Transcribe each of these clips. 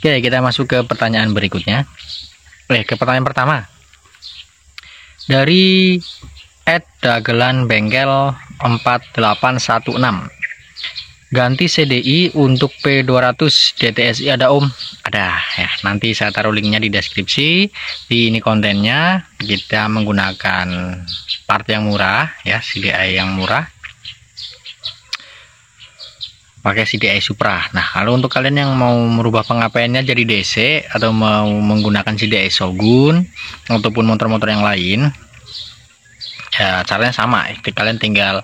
Oke, kita masuk ke pertanyaan berikutnya. Ke pertanyaan pertama. Dari @dagelan bengkel 4816. Ganti CDI untuk P200 DTSI ada Om? Ada ya. Nanti saya taruh linknya di deskripsi. Di ini kontennya kita menggunakan part yang murah ya, CDI yang murah. Pakai CDI Supra. Nah, kalau untuk kalian yang mau merubah pengapaiannya jadi DC atau mau menggunakan CDI Shogun ataupun motor-motor yang lain, ya caranya sama. Kalian tinggal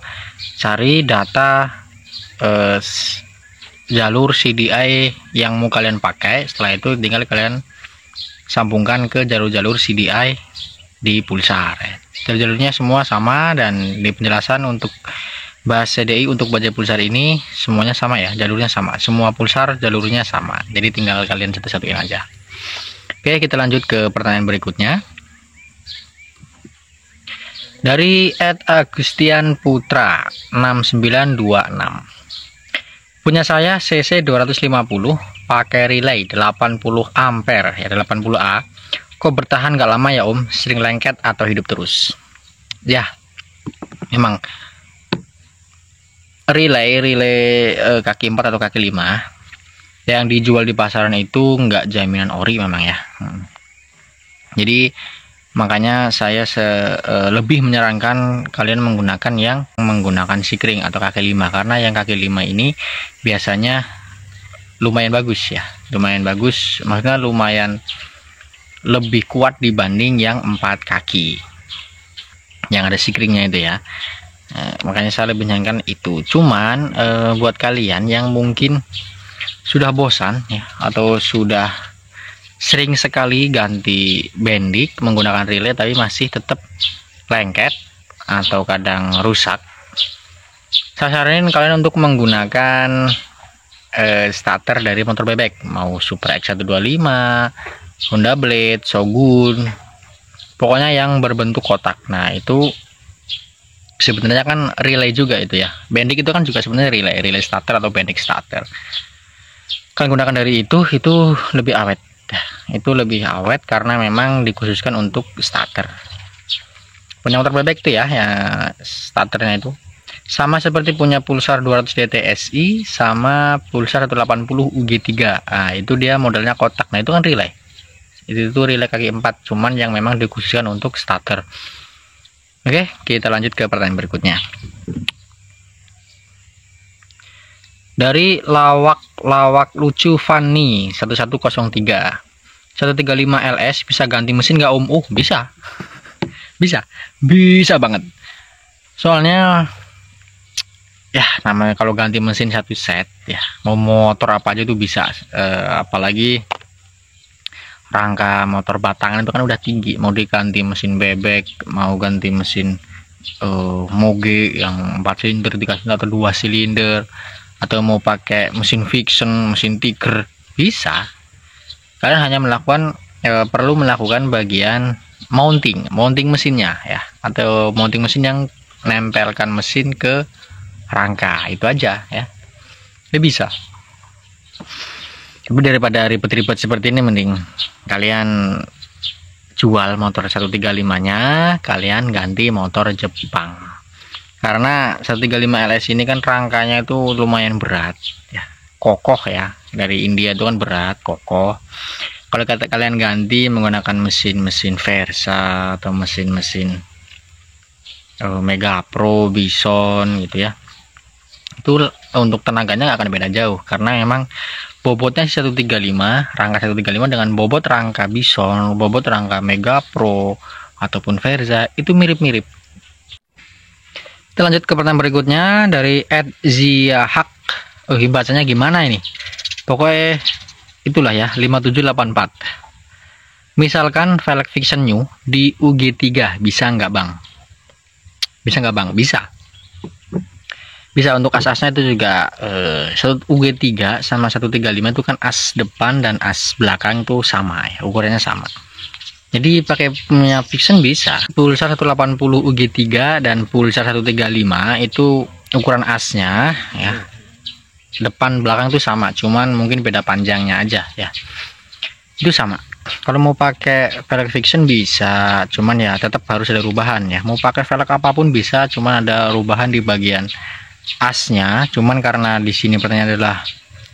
cari data jalur CDI yang mau kalian pakai. Setelah itu tinggal kalian sambungkan ke jalur-jalur CDI di pulsar. Jalur-jalurnya semua sama, dan di penjelasan untuk bahas CDI untuk baja pulsar ini semuanya sama ya, jalurnya sama, semua pulsar jalurnya sama, jadi tinggal kalian satu-satuin aja. Oke, kita lanjut ke pertanyaan berikutnya. Dari @Agustian Putra 6926. Punya saya CC 250 pakai relay 80 ampere ya, 80A. Kok bertahan gak lama ya Om? Sering lengket atau hidup terus? Ya, memang relay kaki 4 atau kaki 5 yang dijual di pasaran itu nggak jaminan ori memang ya. Jadi makanya saya lebih menyarankan kalian menggunakan yang menggunakan sikring atau kaki 5, karena yang kaki 5 ini biasanya lumayan bagus ya, lumayan bagus, maksudnya lumayan lebih kuat dibanding yang 4 kaki yang ada sikringnya itu ya. Makanya saya lebih menyarankan itu. Cuman buat kalian yang mungkin sudah bosan ya, atau sudah sering sekali ganti bendik menggunakan relay tapi masih tetap lengket atau kadang rusak, saya saranin kalian untuk menggunakan starter dari motor bebek, mau Supra X125, Honda Blade, Shogun, pokoknya yang berbentuk kotak. Nah, itu sebenarnya kan relay juga itu ya. Bendik itu kan juga sebenarnya relay starter atau bendik starter. Kalian gunakan dari itu lebih awet. Itu lebih awet karena memang dikhususkan untuk starter. Punya motor bebek itu ya, starternya itu sama seperti punya pulsar 200 DTSI sama pulsar 180 UG3. Nah, itu dia modelnya kotak. Nah, itu kan relay. Itu relay kaki 4, cuman yang memang dikhususkan untuk starter. Oke, kita lanjut ke pertanyaan berikutnya. Dari lawak lucu Fanny 1103. 135 LS bisa ganti mesin nggak Om? Bisa. Bisa banget. Soalnya ya namanya kalau ganti mesin satu set ya, mau motor apa aja itu bisa. Apalagi rangka motor batangan itu kan udah tinggi, mau diganti mesin bebek, mau ganti mesin moge yang 4 silinder, 3 silinder atau 2 silinder, atau mau pakai mesin fiction, mesin Tiger, bisa. Kalian hanya perlu melakukan bagian mounting mesinnya ya, atau mounting mesin yang nempelkan mesin ke rangka, itu aja ya, dia bisa. Tapi daripada ribet-ribet seperti ini, mending kalian jual motor 135-nya, kalian ganti motor Jepang. Karena 135 LS ini kan rangkanya itu lumayan berat ya, kokoh ya. Dari India itu kan berat, kokoh. Kalau kalian ganti menggunakan mesin Versa atau mesin Mega Pro, Bison gitu ya, itu untuk tenaganya nggak akan beda jauh, karena memang bobotnya 135, rangka 135 dengan bobot rangka Bison, bobot rangka Mega Pro ataupun Versa itu mirip-mirip. Kita lanjut ke pertanyaan berikutnya dari @ziahak. Bahasanya gimana ini? Pokoknya itulah ya, 5784. Misalkan velg fiction new di UG3 bisa nggak Bang? Bisa nggak Bang? Bisa. Untuk as-asnya itu juga UG3 sama 135 itu kan as depan dan as belakang itu sama ya, ukurannya sama. Jadi pakai punya fiction bisa. Pulsar 180 UG3 dan pulsar 135 itu ukuran asnya ya depan belakang itu sama, cuman mungkin beda panjangnya aja ya, itu sama. Kalau mau pakai velg fiction bisa, cuman ya tetap harus ada rubahan ya. Mau pakai velg apapun bisa, cuman ada rubahan di bagian asnya. Cuman karena di sini pertanyaan adalah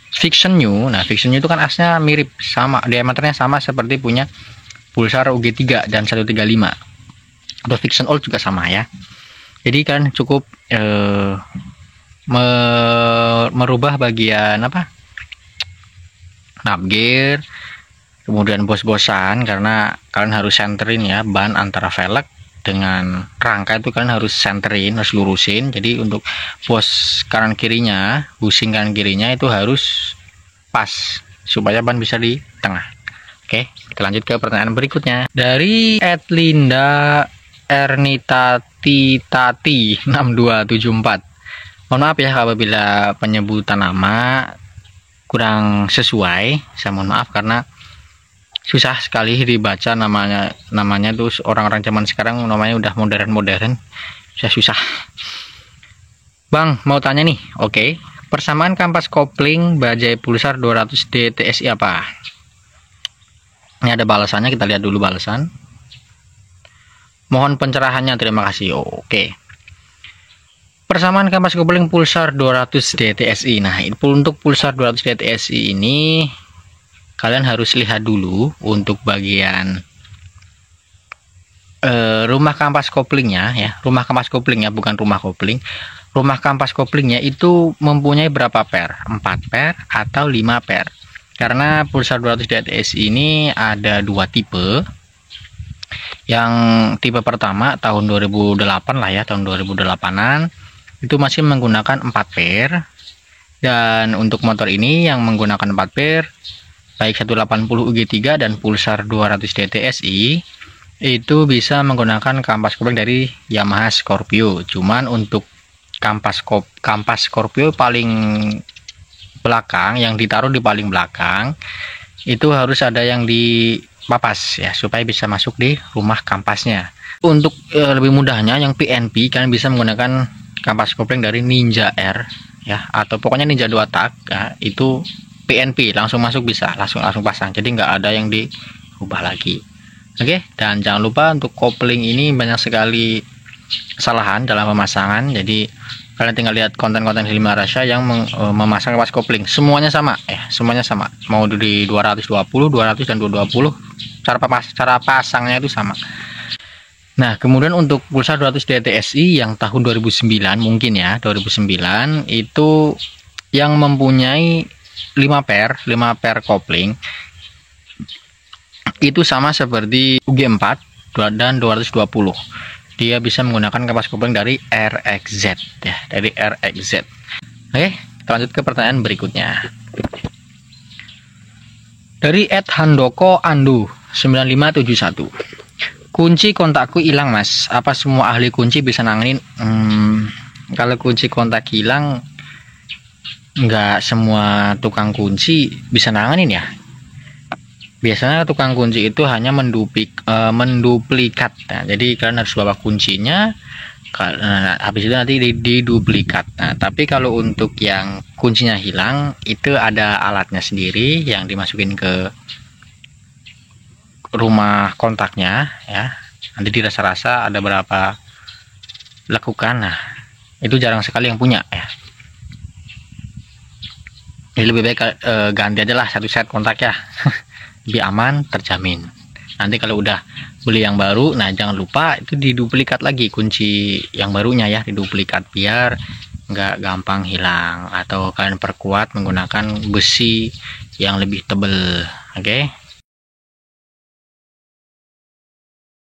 fiction new, nah fiction new itu kan asnya mirip, sama diameternya sama seperti punya Pulsar UG3 dan 135, atau fiction old juga sama ya. Jadi kan cukup merubah bagian apa, knob gear, kemudian bos-bosan, karena kalian harus centerin ya ban antara velg dengan rangka itu kalian harus centerin, harus lurusin. Jadi untuk bos kanan kirinya, bushing kanan kirinya itu harus pas supaya ban bisa di tengah. Oke, kita lanjut ke pertanyaan berikutnya dari Edlinda Ernitati 6274. Mohon maaf ya apabila penyebutan nama kurang sesuai, saya mohon maaf karena susah sekali dibaca namanya tuh, orang-orang zaman sekarang namanya udah modern, susah. Bang, mau tanya nih. Oke, persamaan kampas kopling bajai Pulsar 200D TSI apa? Ini ada balasannya, kita lihat dulu balasan. Mohon pencerahannya, terima kasih. Oke. Persamaan kampas kopling Pulsar 200D TSI. Nah, untuk Pulsar 200D TSI ini kalian harus lihat dulu untuk bagian rumah kampas koplingnya ya, rumah kampas koplingnya, bukan rumah kopling. Rumah kampas koplingnya itu mempunyai berapa per? 4 per atau 5 per? Karena Pulsar 200D TSI ini ada dua tipe. Yang tipe pertama tahun 2008 lah ya, tahun 2008an itu masih menggunakan 4 per. Dan untuk motor ini yang menggunakan 4 per baik 180 UG3 dan Pulsar 200D TSI itu bisa menggunakan kampas kopling dari Yamaha Scorpio. Cuman untuk kampas Scorpio paling belakang, yang ditaruh di paling belakang itu harus ada yang dipapas ya, supaya bisa masuk di rumah kampasnya. Untuk lebih mudahnya yang PNP, kalian bisa menggunakan kampas kopling dari Ninja R ya, atau pokoknya Ninja 2 tak ya, itu PNP langsung masuk, bisa langsung pasang, jadi nggak ada yang diubah lagi. Oke, dan jangan lupa untuk kopling ini banyak sekali kesalahan dalam pemasangan, jadi kalian tinggal lihat konten-konten Hilmi Arasya yang memasang kampas kopling, semuanya sama ya, semuanya sama, mau di 220, 200 dan 220 cara pasangnya itu sama. Nah, kemudian untuk Pulsar 200D TSI yang tahun 2009 mungkin ya, 2009 itu yang mempunyai 5 per kopling itu sama seperti UG4 dan 220. Dia bisa menggunakan kampas kopling dari RXZ ya, dari RXZ. Oke, kita lanjut ke pertanyaan berikutnya. Dari @handoko andu 9571. Kunci kontakku hilang, Mas. Apa semua ahli kunci bisa nanganin? Kalau kunci kontak hilang, nggak semua tukang kunci bisa nanganin ya. Biasanya tukang kunci itu hanya menduplikat. Nah, jadi kalian harus bawa kuncinya, habis itu nanti diduplikat. Nah, tapi kalau untuk yang kuncinya hilang itu ada alatnya sendiri yang dimasukin ke rumah kontaknya ya. Nanti dirasa-rasa ada berapa lekukan. Nah, itu jarang sekali yang punya ya. Jadi lebih baik ganti aja lah satu set kontak ya. Lebih aman, terjamin. Nanti kalau udah beli yang baru, nah jangan lupa itu diduplikat lagi kunci yang barunya ya, diduplikat biar nggak gampang hilang, atau kalian perkuat menggunakan besi yang lebih tebal. Oke,